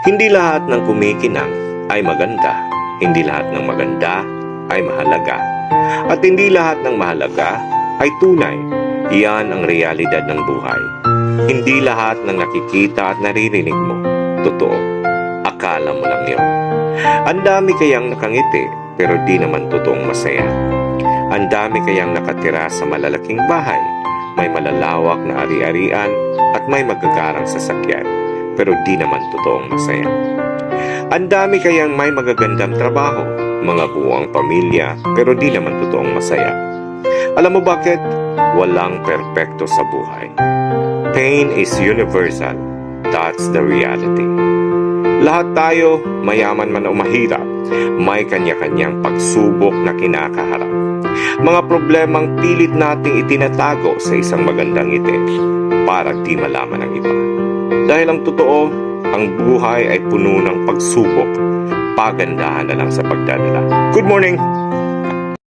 Hindi lahat ng kumikinang ay maganda. Hindi lahat ng maganda ay mahalaga. At hindi lahat ng mahalaga ay tunay. Iyan ang realidad ng buhay. Hindi lahat ng nakikita at naririnig mo, totoo. Akala mo lang yun. Ang dami kayang nakangiti, pero di naman totoong masaya. Ang dami kayang nakatira sa malalaking bahay, may malalawak na ari-arian at may magagarang sasakyan, pero di naman totoong masaya. Ang dami kayang may magagandang trabaho, mga buwang pamilya, pero di naman totoong masaya. Alam mo bakit? Walang perpekto sa buhay. Pain is universal. That's the reality. Lahat tayo, mayaman man o mahirap, may kanya-kanyang pagsubok na kinakaharap. Mga problemang pilit nating itinatago sa isang magandang ngiti para di malaman ng iba. Dahil ang totoo, ang buhay ay puno ng pagsubok. Pagandahan na lang sa pagdadala. Good morning!